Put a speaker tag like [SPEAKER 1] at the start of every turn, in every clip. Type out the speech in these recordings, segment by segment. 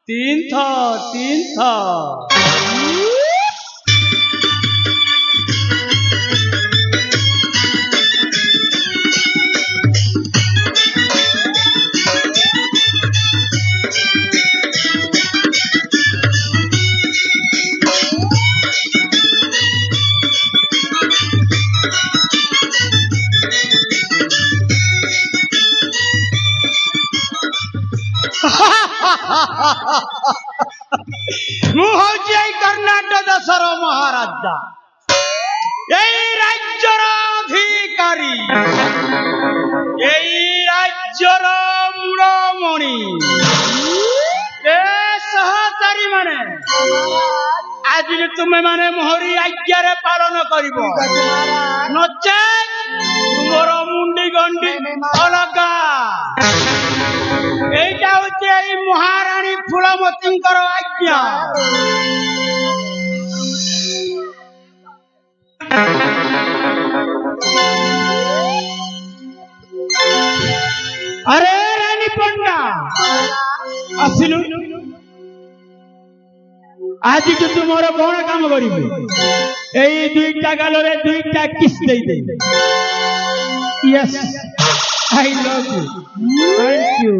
[SPEAKER 1] तीन था कर्नाटक देशर महाराजा राज्यर अधिकारी राज्यर मूलमणि सहचारी माने आज तुम्हें माने मोहरी आज्ञा पालन कर नचे तुमर मुंडी गंडी अलगा এইটা হচ্ছে এই মহারানী ফুলমতীঙ্কর আজ্ঞা। আরে রানী পন্ডা আসিলু আজি কি তোমার কোন কাম করিবে এই দুইটা গালরে দুইটা কিস দেই দে। Yes I love you. Thank you.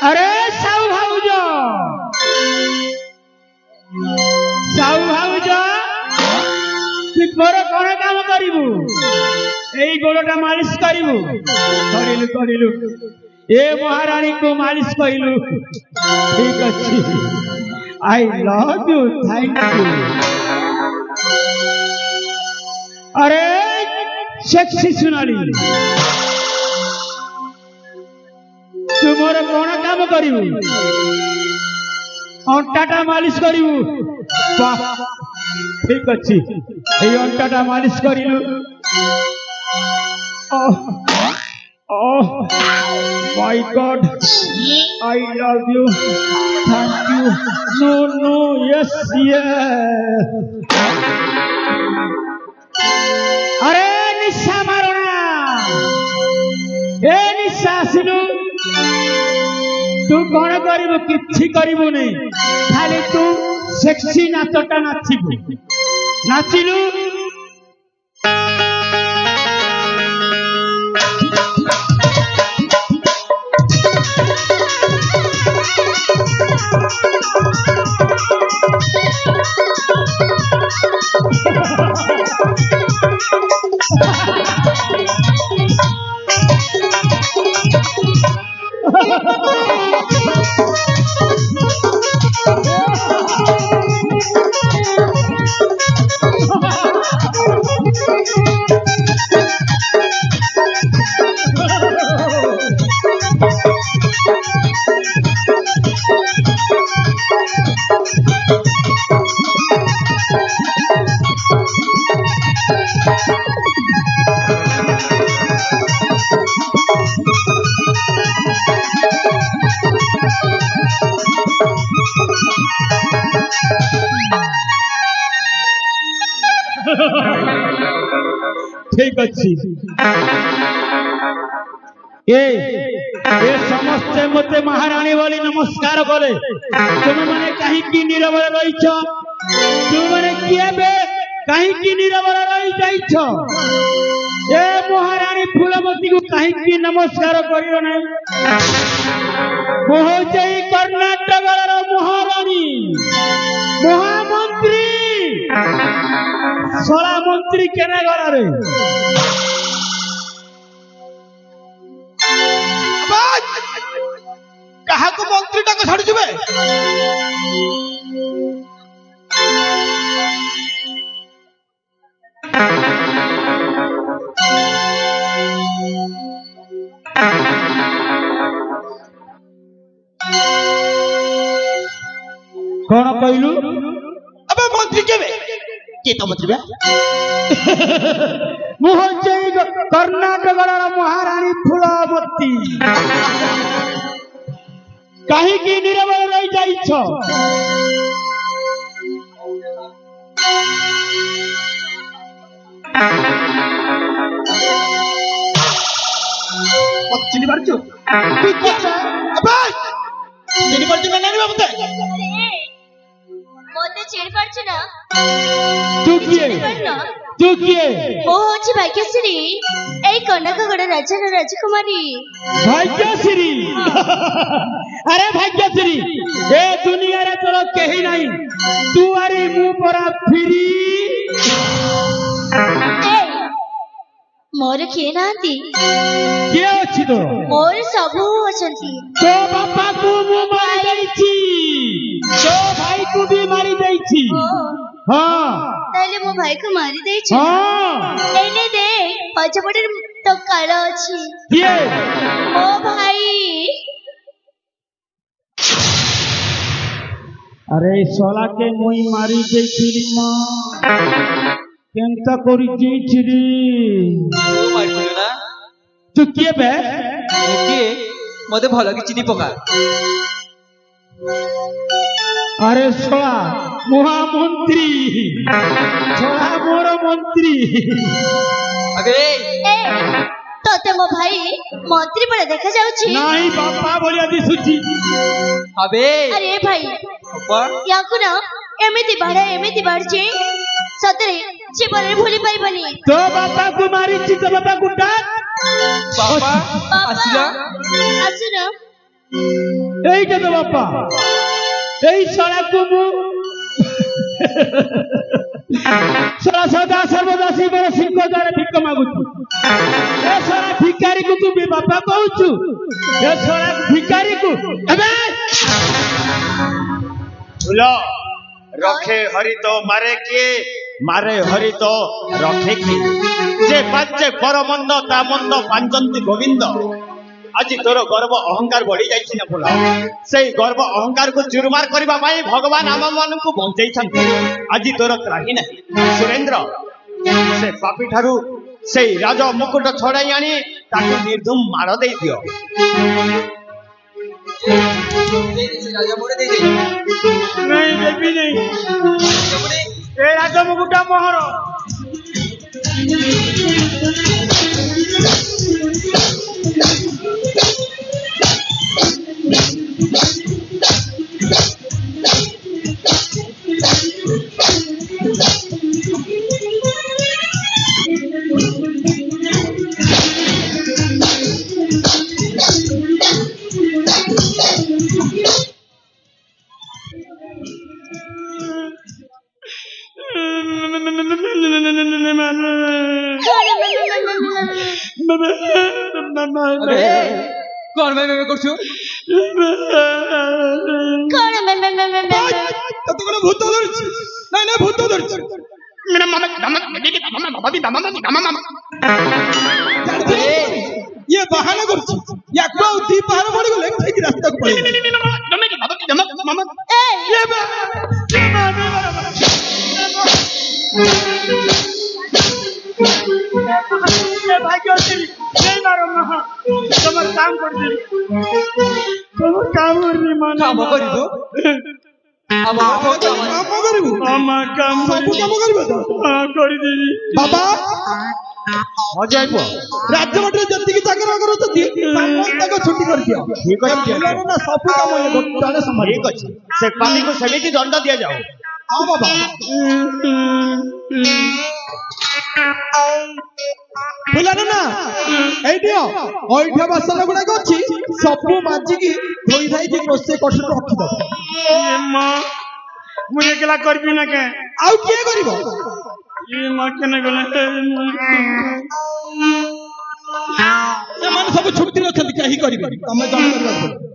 [SPEAKER 1] अरे साहू भाऊजा तु मोर कौन काम करू यही गोड़टा मालिश करू करू ए महारानी को मालिश कहलु ठीक अच्छी I love you. Thank you. अरे सेक्सी सुनाली तुमर कौन काम करू अंटाटा मालिश करू ठीक अच्छी अंटाटा मालिश करू my God I love you. Thank you. No yes अरे निशा मारोना ए निशा आसिलु तू कौन करू कि करू नहीं खाली तू सेक्सी नाचटा नाचबू नाचिलु ठीक अच्छी ये समस्ते मते महारानी बोली नमस्कार कले तुम माने कहीं नीरव रही तुम माने किए कहीं नीरव रही जाइछ ए महारानी फूलमती को कहीं नमस्कार करियो नहीं पहुंचे कर्नाटक महारानी महामंत्री सला मंत्री केने गला रे कहा को मंत्री टाको छाड़ जिबे कौन कहलु अबे मंत्री केबे के तो मंत्री बे मुहजे कर्नाटक महारानी फूलमती कहीं की नीरव रही जाइछ
[SPEAKER 2] চিনি পারছো তুই কি চিনি পারছো না নানি বাবু
[SPEAKER 3] মতে চিনি পারছো না
[SPEAKER 1] তুই কি তুই কি
[SPEAKER 3] ও হচ্ছে ভাগ্যশ্রী এই কনকগড় রাজার রাজকুমারী
[SPEAKER 1] ভাগ্যশ্রী আরে ভাগ্যশ্রী এ দুনিয়ারে তোর কেহি নাই তু আরে মু পরা ফিরি
[SPEAKER 3] ମୋର କିଏ ନାହାନ୍ତି
[SPEAKER 1] କିଏ ଅଛି ତୋର
[SPEAKER 3] ମୋର ସବୁ ଅଛନ୍ତି
[SPEAKER 1] ତୋ ବାପାକୁ ମୁଁ ମାରି ଦେଇଛି ତୋ ଭାଇକୁ ବି ମାରି ଦେଇଛି ହଁ
[SPEAKER 3] ତାହେଲେ ମୋ ଭାଇକୁ ମାରି ଦେଇଛୁ
[SPEAKER 1] ହଁ
[SPEAKER 3] ଏନେ ଦେଖ ପଛପଟେ ତ କାଳ ଅଛି
[SPEAKER 1] କିଏ
[SPEAKER 3] ମୋ ଭାଇ
[SPEAKER 1] আরে শালাকে মুই মারি ଦେଇଥିଲି মা কেনতা করি দিছিরি
[SPEAKER 2] ও মারিছিল না
[SPEAKER 1] তুই কিଏ বে
[SPEAKER 2] কি মতে ভালো কি চিনি পকা
[SPEAKER 1] আরে শালা মহামন্ত্রী শালা বড় মন্ত্রী
[SPEAKER 2] আবে
[SPEAKER 3] ଏ ତତେ ମୋ ଭାଇ ମନ୍ତ୍ରୀ ପରା ଦେଖା ଯାଉଛି
[SPEAKER 1] নাই বাপা বলিয়া দিছুছি
[SPEAKER 2] আবে
[SPEAKER 3] ଆରେ ଏ ଭାଇ
[SPEAKER 2] বাবা
[SPEAKER 3] ୟାକୁ ନା ଏମିତି ବାଢିଛି ସତରେ ଜୀବନରେ ଭୁଲି ପାରିବନି
[SPEAKER 1] তো বাপাକୁ মারিছি তো বাপাକୁ ডাক
[SPEAKER 2] বাবা আসিলা
[SPEAKER 3] ଆସୁନ
[SPEAKER 1] এইটা তো বাপা এই শালাକୁ মু শালা সদা সর্বদা শিবর সিংহ দ্বারা ভিক্ষ মাগুছি এ শালা ভিখারিକୁ তু ବି বাপা কହୁଛୁ এ শালা ভিখারিକୁ ଏବେ
[SPEAKER 4] बोलो रखे हरि तो मारे किए मारे हरि तो रखे किए जे बाजे पर मंद ता मंद पांचंती गोविंद आज तोर गर्व अहंकार बढ़ी जाइछि ना बोला सेई गर्व अहंकार को चुरमार करबा पाई भगवान आम मान को बंचै छथि आज तोर त्राही नहीं सुरेंद्र से पापी ठारू सेई राज मुकुट छड़ाई आनी ताकू निर्धुम मार दे दियो
[SPEAKER 2] রাজা মোড়ে দেই দে
[SPEAKER 1] नहीं देवी नहीं ए राजा मुकुटा मोहर
[SPEAKER 2] আবে কোন ভাই করছো
[SPEAKER 3] କଣ
[SPEAKER 2] তত কোন ভূত ধরছি না না ভূত ধরছি
[SPEAKER 4] मेरा मामा दामा दीदी दामा बाबा दी दामा मामा
[SPEAKER 2] ये बहाना করছি একবার উঠি পাহাড় পড়ে গেলে ঠিক রাস্তাକୁ পড়ে
[SPEAKER 4] दामा की बाबा की दामा मामा
[SPEAKER 1] भाग्यश्री नहीं मारो महा तुम्हार काम कर दे तुम्हार काम कर दे मान
[SPEAKER 2] কাম করিব আমার কাম করিব
[SPEAKER 1] আমার কাম
[SPEAKER 2] ସବୁ କାମ କରିବ ତ
[SPEAKER 1] କରି ଦେବି
[SPEAKER 2] ବାବା
[SPEAKER 4] मजा आइबो
[SPEAKER 2] ରାଜ୍ୟ ମଠରେ ଯେତିକି ଚାକର କରୁଛନ୍ତି ସମସ୍ତଙ୍କ ଛୁଟି କରିଦିଅ
[SPEAKER 4] ठीक अछि
[SPEAKER 2] ନା ସବୁ କାମ ଇଏ ଜଣେ ସମ୍ଭାଳିବ
[SPEAKER 4] ठीक अछि से पापी को समिति दंड दिया जाओ
[SPEAKER 2] ହଁ ବାବା ବୁଲାନ ନା ଏଇଠିଅ ଅଇଠା ବାସନ ଗୁଡାକ ଅଛି ସବୁ ମାଜିକି ଧୋଇ ଧାଇକି ରୋଷେଇ କଷରେ ରଖିଦବ
[SPEAKER 1] ये मां मुझे एकला करबी ना के
[SPEAKER 2] ଆଉ କିଏ କରିବ
[SPEAKER 1] ये मां केने गले
[SPEAKER 2] ସେମାନେ ସବୁ ଛୁଟିରେ ଅଛନ୍ତି କେହି କରିବେନି ତମେ ଜଣେ କରିବ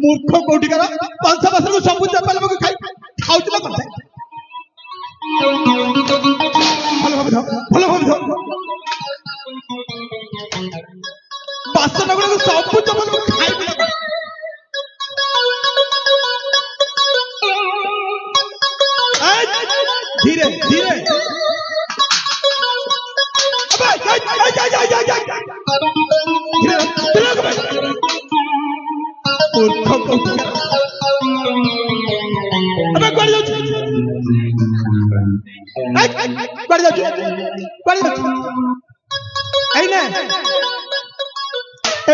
[SPEAKER 2] मूर्ख कोटिकार पंच बासन सब चपल खाई खाऊ भल भाव बासन गुड़ा सब चपल खाई धीरे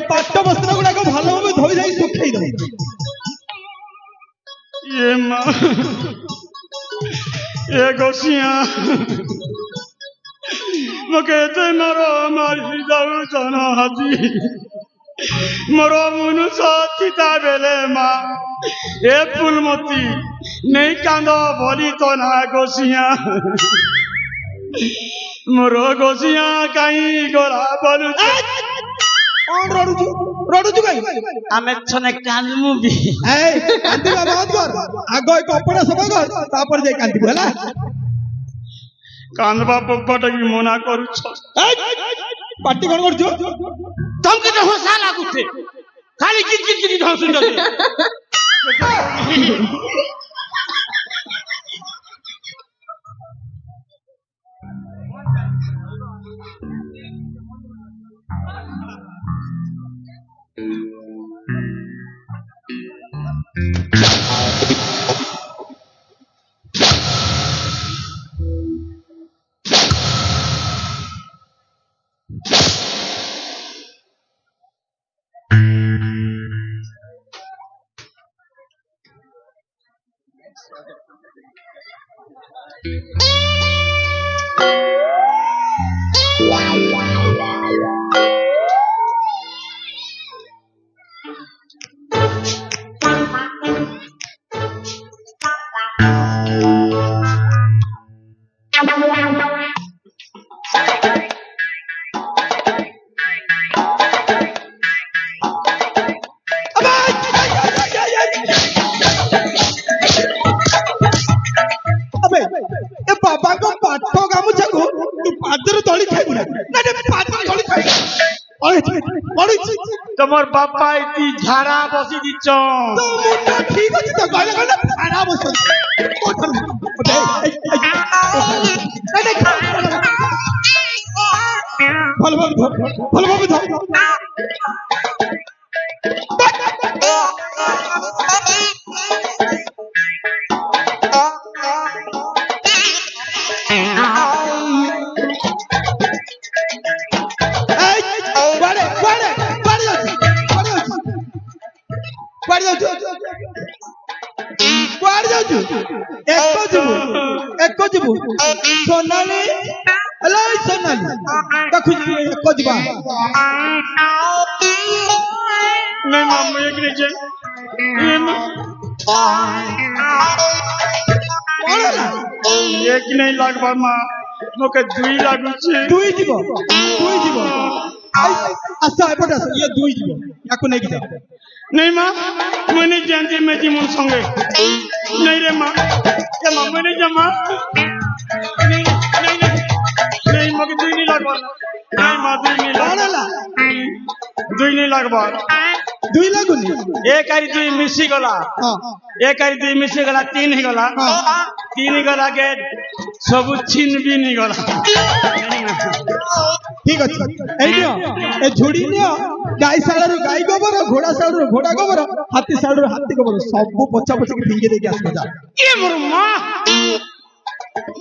[SPEAKER 2] पाठ बस्त्र गुड़ाक भल भाव धोई धाई सुखई दे
[SPEAKER 1] ये माँ ये गोसिया मके मरो मारी जाऊ जाना हाजी मरो मनुष्य चिता बेले माँ ए फुलमती नहीं कांदो बोली तो ना गोसिया मरो गोसिया कहीं गोरा बोलू
[SPEAKER 2] कौन रोडुचु कहीं
[SPEAKER 1] आमे छने कांदमु भी
[SPEAKER 2] ए कांदी बात कर आगो कपड़ा सब कर तापर जाई कांदी होला
[SPEAKER 1] कांदबा पप्पट की मना करू छ
[SPEAKER 2] पार्टी कोन करछु
[SPEAKER 1] तुमके तो हंसा लागुते खाली किट हंसुन दे
[SPEAKER 2] बाबा को पाठ गामुछा को तू पादर तोली खाइबु ना ना पादर तोली खाइ
[SPEAKER 1] तमर बापा इति झाड़ा बसी दिच
[SPEAKER 2] तो मुंडा ठीक अछि तो गले गले खाना बस भल एको जीवु सोनाली हेलो सोनाली देखु एको जीवा
[SPEAKER 1] नहीं मम्मी एक नहीं जे एक नहीं लागबा मां मोके दुई लागु छे
[SPEAKER 2] दुई जीव अच्छा एपट ये दुई जीव याको नहीं कि
[SPEAKER 1] नहीं मां मने जानती मैं जी मुन संगे नहीं रे मां ये मां मने जमा नहीं मगे दुई नहीं लागबा नहीं मां दुई नहीं लागबा
[SPEAKER 2] दुई लागुनी
[SPEAKER 1] एक आरी दुई मिसी गला एक आरी दुई मिसी गला तीन ही गला तीन ही गला के सब छिन भी नहीं गला
[SPEAKER 2] ठीक अछि एई दियो ए झुडी नियो गाई साळर गाई गोबर घोड़ा साळर घोड़ा गोबर हाथी साळर हाथी गोबर सब पछा पछ के फिंगे देके आस जा
[SPEAKER 1] ए मोर मां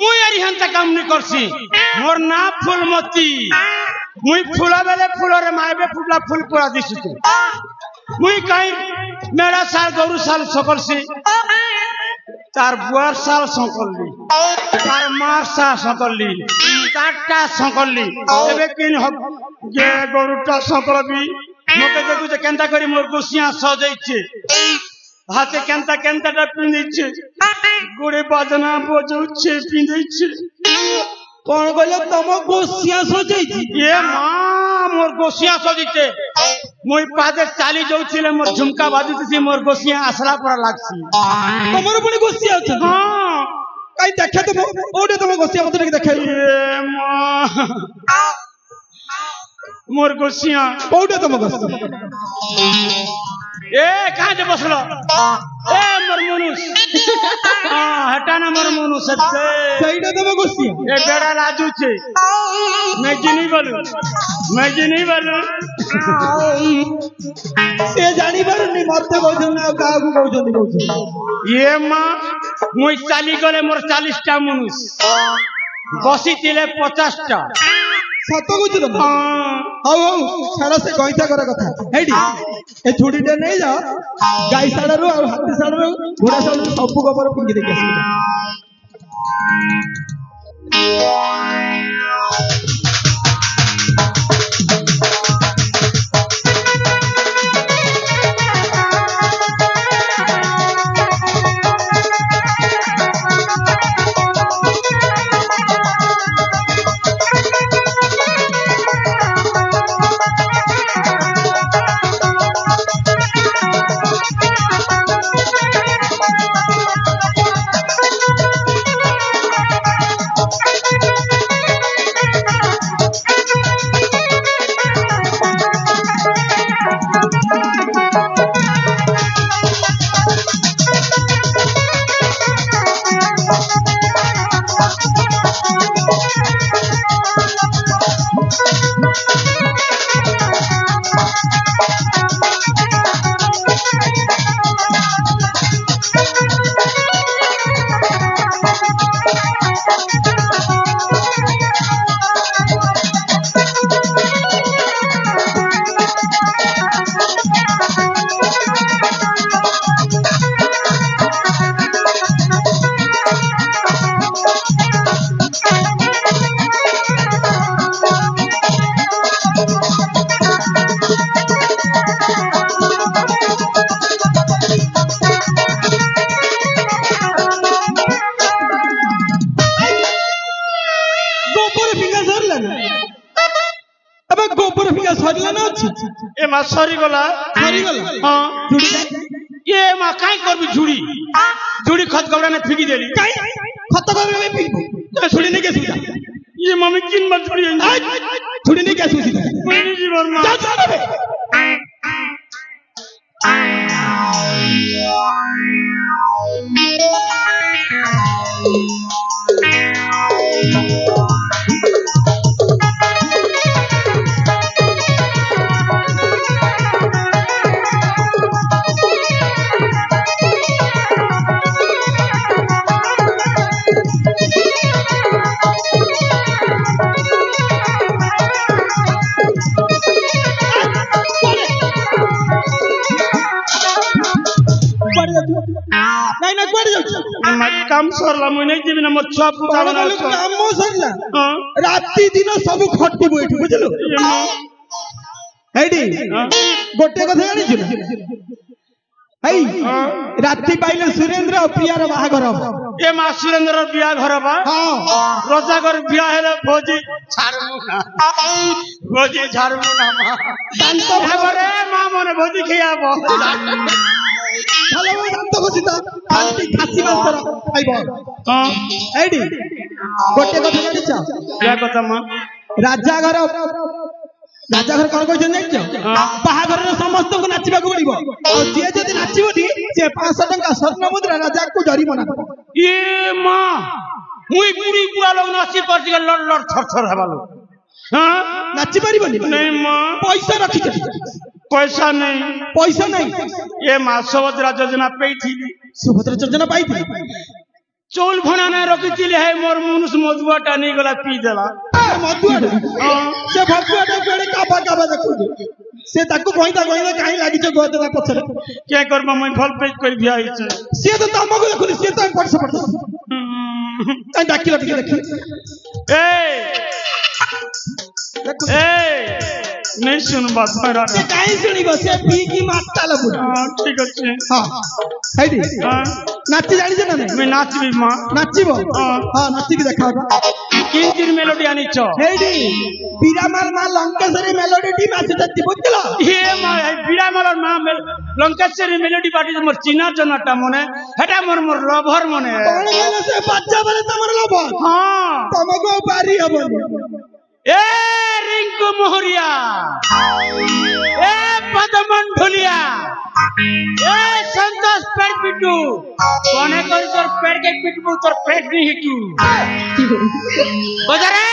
[SPEAKER 1] मुई यारी हंता काम नहीं करसी मोर ना फूलमती मुई फूला बेले फूलरे मायबे फूला फूल पूरा दिसु मुई काई मेरा साल गौरु साल सकलसी तार बुआर साल सकलली तार मार साल सकलली तारटा सकलली एबे किन गे गौरुटा सकलबी मके देखु जे केनता करी मोर गोसिया सजैछे हाथे केनता केनता पिंदैछे गोड़े बाजना बजौछे पिंदैछे
[SPEAKER 2] कोन गले तम गोसिया सजैछि
[SPEAKER 1] ए मां मोर गोसिया सजैछे मोई पादे चाली जाउछिले मोर झुमका बाजुछि मोर गोसिया आसला पर लागछि
[SPEAKER 2] तमर पुनी गोसिया अछि
[SPEAKER 1] हां
[SPEAKER 2] काई देखे तो ओडे तम गोसिया मत देखे
[SPEAKER 1] ए मां मोर गोसिया
[SPEAKER 2] ओडे तम गोसिया
[SPEAKER 1] ए कहाँ जे बसलो ए मोर मनुष हटा ना मोर मनुष
[SPEAKER 2] ସେଇଟା ତମ ଗୋଷ୍ଠୀ
[SPEAKER 1] ए बेड़ा लाजू छे मैं जी नहीं बोलू
[SPEAKER 2] ସେ ଜାଣିପାରୁନି ମତେ କହୁଛନ୍ତି ଆଉ କାହାକୁ କହୁଛନ୍ତି
[SPEAKER 1] ये माँ मुई चाली गले मोर 40 टा मनुष बसी थिले 50 टा
[SPEAKER 2] ସତ କହୁଛୁ ତମେ ହଉ ହଉ ଛାଡ ସେ ଗଇଁଠା କରା କଥା ହେଇଟି ଏ ଝୁଡିଟେ ନେଇଯାଅ ଗାଈ ଶାଳରୁ ଆଉ ହାତୀ ଶାଳରୁ ଘୋଡା ଶାଳରୁ ସବୁ ଗୋବର ଫିଙ୍ଗି ଦେଇକି ଆସିବ
[SPEAKER 1] ए मा सरी गला हां ये मा काई करबी झुड़ी खत गबड़ा ने फेंकी देली
[SPEAKER 2] काई खत गबड़ा में फेंकी झुड़ी नहीं के सुजा
[SPEAKER 1] ये मम्मी किन मत झुड़ी
[SPEAKER 2] झुड़ी नहीं के सुजा
[SPEAKER 1] मेरी जीवन में
[SPEAKER 2] जा जा बे नहीं ना कोड़ी जाऊ
[SPEAKER 1] मत काम सरला मुई नहीं जीवन मोर छुआ पुता बना
[SPEAKER 2] काम सरला राती दिन सब खट्टी बैठू बुझलो हेडी गोटे कथा जानिछु ना हेई राती पाइले सुरेंद्र और प्रियार बाहागर
[SPEAKER 1] ए मा सुरेंद्र बिया घर बा
[SPEAKER 2] हां
[SPEAKER 1] रजागर बिया हेले भोजी छाड़मु ना मा
[SPEAKER 2] दांत
[SPEAKER 1] एबरे मा मने भोजी खियाबो
[SPEAKER 2] हेलो दांत बसिता आंटी खासी मास्टर खाइबो
[SPEAKER 1] हां
[SPEAKER 2] हेडी गोटे कथा जानिछ
[SPEAKER 1] क्या कथा मा
[SPEAKER 2] राजा घर कौन कहते नहीं बाहागर समस्त को नाचवा को पड़िबो और जे जदी नाचिबोनी से 500 टंका स्वर्ण मुद्रा राजा को जरिमाना
[SPEAKER 1] ये मां मुई पूरी पूरा लोग नाची परसी के लड़ लड़ थर थर हेबालो हां
[SPEAKER 2] नाची परिबोनी
[SPEAKER 1] नहीं मां
[SPEAKER 2] पैसा रखी
[SPEAKER 1] पैसा नहीं ये मां सुभद्रा योजना पे थी
[SPEAKER 2] सुभद्रा योजना पाई थी
[SPEAKER 1] चौल भणा ना रखी थी है मोर मुनुस मधुआटा नहीं गला पी देला
[SPEAKER 2] मधुआटा से भगवाटा कोड़े काबा देखु से ताकू कहिदा काई लागि छ गोदरा पछरे
[SPEAKER 1] क्या करबा मैं फल पे कर बिया हिच
[SPEAKER 2] से तो तमको देखु से तो पड़ काई डाकिला देखि
[SPEAKER 1] नहीं सुन बात मेरा
[SPEAKER 2] से काई सुनिबो से पी की माता लगु
[SPEAKER 1] ठीक अछि
[SPEAKER 2] हां हेडी नाची जानि छ ना
[SPEAKER 1] मैं नाचबी मां
[SPEAKER 2] नाचिबो हां नाची के देखाबा
[SPEAKER 1] किन मेलोडी आनी छ
[SPEAKER 2] हेडी बीरामाल मा लंकेश्वरी मेलोडी टीम आछे तती बुझलो
[SPEAKER 1] ये मा बीरामाल मा लंकेश्वरी मेलोडी पार्टी मोर चिना जनटा मने हेटा मोर लभर मने
[SPEAKER 2] कोन माने से बच्चा बले तमर लभर
[SPEAKER 1] हां
[SPEAKER 2] तमको बारी हबनी
[SPEAKER 1] ए रिंकू मोहरिया ए पदमन ढोलिया ए संतोष पेट पिटू कोने कर तोर पेट के पिटबू तोर पेट नहीं हिटू बजा रे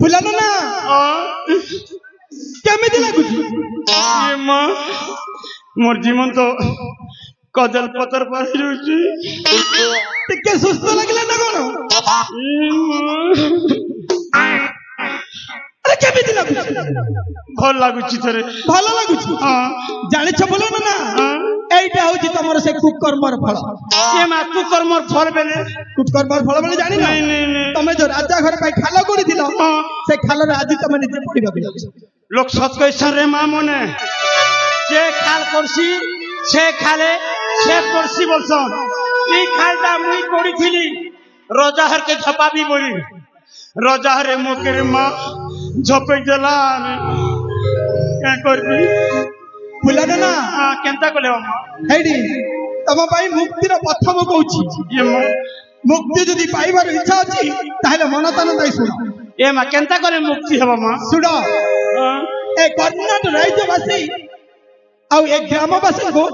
[SPEAKER 2] फुलाना ना केमिति लागुची
[SPEAKER 1] ये मां मोर जीवन तो कदल पतर पर हिरुची
[SPEAKER 2] टिके सुस्त लागला ना कोन अरे केमिति लागुची
[SPEAKER 1] भल लागुची तोरे
[SPEAKER 2] ভালো লাগুছি
[SPEAKER 1] हां
[SPEAKER 2] জানিছ ফুলানা না এইটা হচ্ছে তোমার সে কুকর্মর ফল
[SPEAKER 1] ये मा तू कर्मर फल बेले
[SPEAKER 2] কুকর্মর ফল বলে জানি না
[SPEAKER 1] नहीं नहीं नहीं
[SPEAKER 2] তুমি যে রাজা ঘর পাই খালো করি দিল
[SPEAKER 1] हां
[SPEAKER 2] সে খালরে আজি তুমি নিজে পড়িবা
[SPEAKER 1] लोक सत कैसन रे मां मने जे खाल करसी से खाले से करसी बोलसन ई खालटा मुई पड़ीथिली रजाहर के झपाबी बोली रजाहरे मोके मां झपे देला क्या करबी
[SPEAKER 2] फुलाना ना
[SPEAKER 1] हां केनता कोले मां
[SPEAKER 2] ହେଇଡି ତମ ପାଇଁ ମୁକ୍ତିର ପଥ ମୁଁ କହୁଛି
[SPEAKER 1] ये मां
[SPEAKER 2] ମୁକ୍ତି ଯଦି ପାଇବାର ଇଚ୍ଛା ଅଛି ତାହେଲେ ମନ ତନ ଦେଇ ଶୁଣ
[SPEAKER 1] ये मां केनता कोले मुक्ति हबा मां
[SPEAKER 2] ଶୁଣ
[SPEAKER 1] हां
[SPEAKER 2] ଏ କର୍ଣ୍ଣାଟ ରାଜ୍ୟବାସୀ ଆଉ ଏ ଗ୍ରାମବାସୀଙ୍କୁ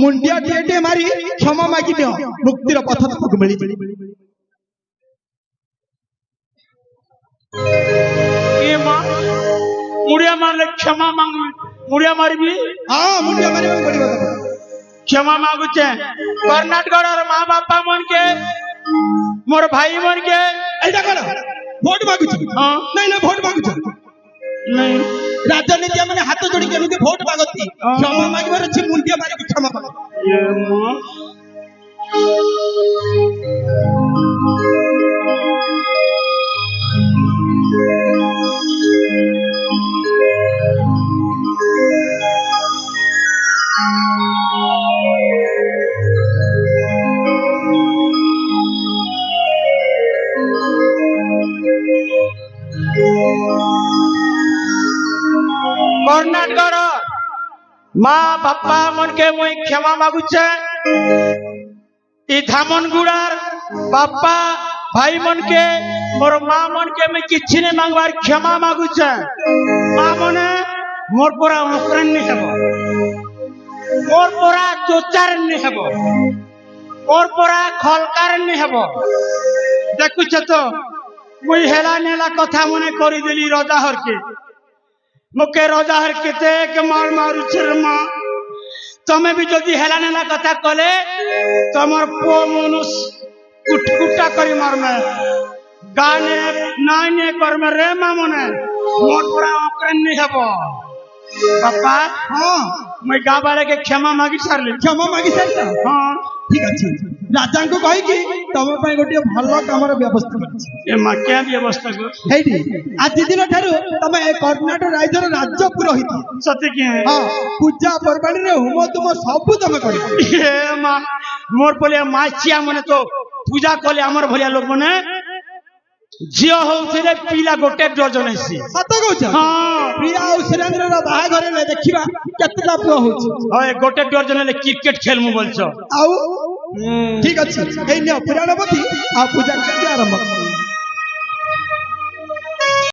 [SPEAKER 2] ମୁଣ୍ଡିଆ ଟିଏ ମାରି କ୍ଷମା ମାଗି ନିଅ ମୁକ୍ତିର ପଥ ତମକୁ ମିଳିଯିବ
[SPEAKER 1] ये मां मुड़िया मारले क्षमा मांग मुड़िया मारबी
[SPEAKER 2] ହଁ ମୁଣ୍ଡିଆ ମାରିବାକୁ ପଡିବ ତମକୁ
[SPEAKER 1] क्षमा मांगुचे कर्नाटक माँ बापा मन के मोर भाई मन के
[SPEAKER 2] এইটা কর ভোট মাগুছ
[SPEAKER 1] हाँ
[SPEAKER 2] ନାଇଁ ନା ଭୋଟ ମାଗୁଛ
[SPEAKER 1] नहीं
[SPEAKER 2] ରାଜନୀତି ମାନେ ହାତ ଯୋଡି କେମିତି ଭୋଟ ମାଗନ୍ତି କ୍ଷମା ମାଗିବାର ଅଛି ମୁଣ୍ଡିଆ ମାରିକି କ୍ଷମା ମାଗ
[SPEAKER 1] ये माँ कर्नाटक माँ बापा मन के मुई क्षमा मागुचे ई धामनगुड़ार बापा भाई मन के मोर माँ मन के मैं किछि ने मांगबार क्षमा मागुचे माँ मने मोर पूरा अनुकरण नहीं हेबो मोर पूरा चोचार नहीं हेबो मोर पूरा खलकार नहीं हेबो देखुछ तो मुई हेला नेला कथा मने करी देली रजाहर के मुके रजाहर केते के मार मारुछ रे माँ तमे भी जदि हेला नेला कथा कले तमर पो मनुष कुटकुटा करी मारमे गाने नाने करमे रे माँ मने मोर पूरा अकरन नहीं हेबो पापा
[SPEAKER 2] ହଁ
[SPEAKER 1] मैं गाँव वाले के क्षमा मांगी सारली
[SPEAKER 2] କ୍ଷମା ମାଗି ସାରିଛ
[SPEAKER 1] हाँ
[SPEAKER 2] ଠିକ ଅଛି ରାଜାଙ୍କୁ କହିକି ତମ ପାଇଁ ଗୋଟିଏ ଭଲ କାମର ବ୍ୟବସ୍ଥା କରିଛି।
[SPEAKER 1] ଏ ମା क्या व्यवस्था को
[SPEAKER 2] ହେଇଟି ଆଜି ଦିନ ଠାରୁ ତମେ ଏ କର୍ଣ୍ଣାଟକ ରାଜ୍ୟର ରାଜ ପୁରୋହିତ।
[SPEAKER 1] सत्य के
[SPEAKER 2] ହଁ ପୂଜା ପର୍ବାଣୀରେ ହୋମ ତୁମ ସବୁ ତମେ କରିବ।
[SPEAKER 1] ए मा मोर पले माचिया मने तो पूजा कले हमर भलिया लोग मने झियो होउथिरे पिला गोटे डजन हेसी
[SPEAKER 2] ସତ କହୁଛ?
[SPEAKER 1] हां
[SPEAKER 2] ପ୍ରିୟା ଆଉ ସୁରେନ୍ଦ୍ରର ବାହାଘର ହେଲେ ଦେଖିବା କେତେଟା ପୁଅ ହଉଛି।
[SPEAKER 1] ओए गोटे डजन ले क्रिकेट खेल मु बोलछ
[SPEAKER 2] ଆଉ ଠିକ ଅଛି ଏଇ ନିଅ ପୁରାଣ ପତି ଆଉ ପୂଜା କାର୍ଯ୍ୟ ଆରମ୍ଭ କର।